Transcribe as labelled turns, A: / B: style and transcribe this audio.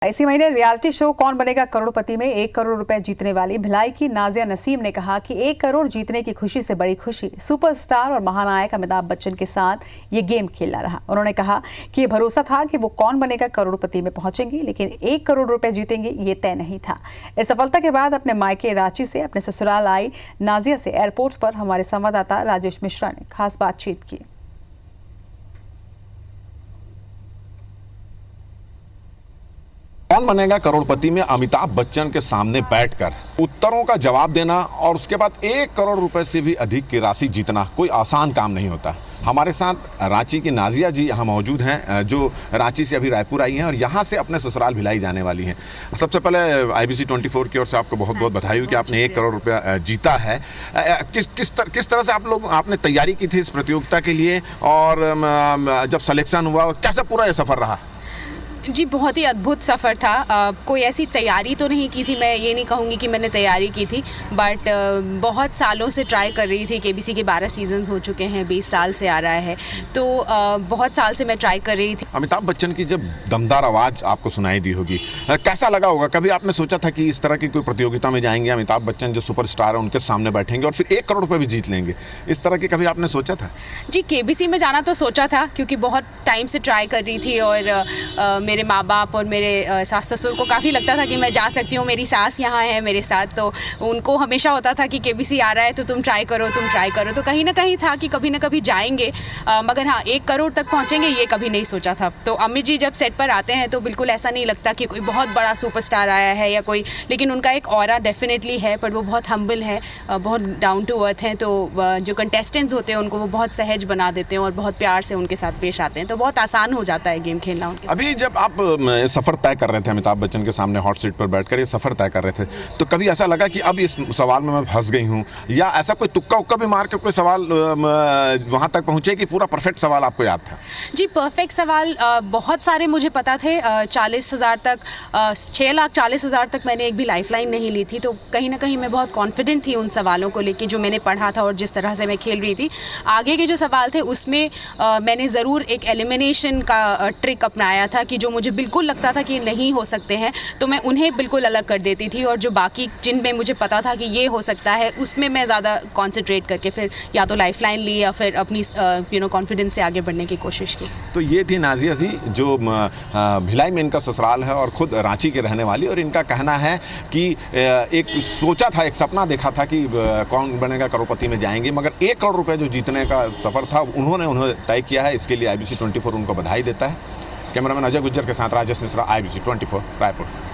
A: इसी महीने reality show कौन बनेगा करोड़पति में 1 करोड़ रुपए जीतने वाली भिलाई की नाजिया नसीम ने कहा कि 1 करोड़ जीतने की खुशी से बड़ी खुशी सुपरस्टार और महानायक अमिताभ बच्चन के साथ ये गेम खेलना रहा। उन्होंने कहा कि ये भरोसा था कि वो कौन बनेगा करोड़पति में पहुंचेंगी, लेकिन 1 करोड़ रुपए जीतेंगे ये तय नहीं था। इस सफलता के बाद अपने मायके रांची से अपने ससुराल आई नाजिया से एयरपोर्ट पर हमारे संवाददाता राजेश मिश्रा ने खास बातचीत की।
B: कौन बनेगा करोड़पति में अमिताभ बच्चन के सामने बैठकर उत्तरों का जवाब देना और उसके बाद 1 करोड़ रुपए से भी अधिक की राशि जीतना कोई आसान काम नहीं होता। हमारे साथ रांची की नाजिया जी यहाँ मौजूद हैं, जो रांची से अभी रायपुर आई हैं और यहाँ से अपने ससुराल भिलाई जाने वाली हैं। सबसे पहले IBC 24 की ओर से आपको बहुत बहुत बधाई हो कि आपने 1 करोड़ रुपया जीता है। किस तरह से आपने तैयारी की थी इस प्रतियोगिता के लिए, और जब सिलेक्शन हुआ कैसा पूरा ये सफ़र रहा?
C: जी, बहुत ही अद्भुत सफ़र था। कोई ऐसी तैयारी तो नहीं की थी, मैं ये नहीं कहूँगी कि मैंने तैयारी की थी, बट बहुत सालों से ट्राई कर रही थी। KBC के 12 सीजन्स हो चुके हैं, 20 साल से आ रहा है, तो बहुत साल से मैं ट्राई कर रही थी।
B: अमिताभ बच्चन की जब दमदार आवाज़ आपको सुनाई दी होगी, कैसा लगा होगा? कभी आपने सोचा था कि इस तरह की कोई प्रतियोगिता में जाएंगे, अमिताभ बच्चन जो सुपरस्टार है उनके सामने बैठेंगे और फिर 1 करोड़ रुपये भी जीत लेंगे? इस तरह की कभी आपने सोचा था?
C: जी, KBC में जाना तो सोचा था, क्योंकि बहुत टाइम से ट्राई कर रही थी और मेरे माँ बाप और मेरे सास ससुर को काफ़ी लगता था कि मैं जा सकती हूँ। मेरी सास यहाँ है मेरे साथ, तो उनको हमेशा होता था कि KBC आ रहा है तो तुम ट्राई करो। तो कहीं ना कहीं था कि कभी ना कभी जाएंगे, मगर हाँ, 1 करोड़ तक पहुँचेंगे ये कभी नहीं सोचा था। तो अमित जी जब सेट पर आते हैं तो बिल्कुल ऐसा नहीं लगता कि कोई बहुत बड़ा सुपरस्टार आया है या कोई, लेकिन उनका एक ऑरा डेफिनेटली है, पर वो बहुत हम्बल है, बहुत डाउन टू अर्थ हैं। तो जो कंटेस्टेंट्स होते हैं उनको वो बहुत सहज बना देते हैं और बहुत प्यार से उनके साथ पेश आते हैं, तो बहुत आसान हो जाता है गेम खेलना उनके।
B: अभी जब आप सफ़र तय कर रहे थे, अमिताभ बच्चन के सामने हॉट सीट पर बैठकर ये सफ़र तय कर रहे थे, तो कभी ऐसा लगा कि अब इस सवाल में मैं फंस गई हूँ, या ऐसा कोई तुक्का उक्का भी मार के कोई सवाल वहाँ तक पहुँचे कि पूरा परफेक्ट सवाल आपको याद था?
C: जी, परफेक्ट सवाल बहुत सारे मुझे पता थे। 40,000 तक, 6,40,000 तक मैंने एक भी लाइफलाइन नहीं ली थी, तो कहीं ना कहीं मैं बहुत कॉन्फिडेंट थी उन सवालों को लेके जो मैंने पढ़ा था और जिस तरह से मैं खेल रही थी। आगे के जो सवाल थे उसमें मैंने ज़रूर एक एलिमिनेशन का ट्रिक अपनाया था कि जो मुझे बिल्कुल लगता था कि नहीं हो सकते हैं तो मैं उन्हें बिल्कुल अलग कर देती थी, और जो बाकी जिनमें मुझे पता था कि ये हो सकता है उसमें मैं ज़्यादा कंसंट्रेट करके फिर या तो लाइफलाइन ली या फिर अपनी कॉन्फिडेंस से आगे बढ़ने की कोशिश की।
B: तो ये थी नाजिया जी, जो भिलाई में इनका ससुराल है और ख़ुद रांची के रहने वाली, और इनका कहना है कि एक सोचा था, एक सपना देखा था कि कौन बनेगा करोड़पति में जाएंगे, मगर 1 करोड़ रुपये जो जीतने का सफ़र था उन्होंने तय किया है। इसके लिए IBC 24 उनको बधाई देता है। कैमरामैन अजय गुज्जर के साथ राजेश मिश्रा, IBC 24 रायपुर।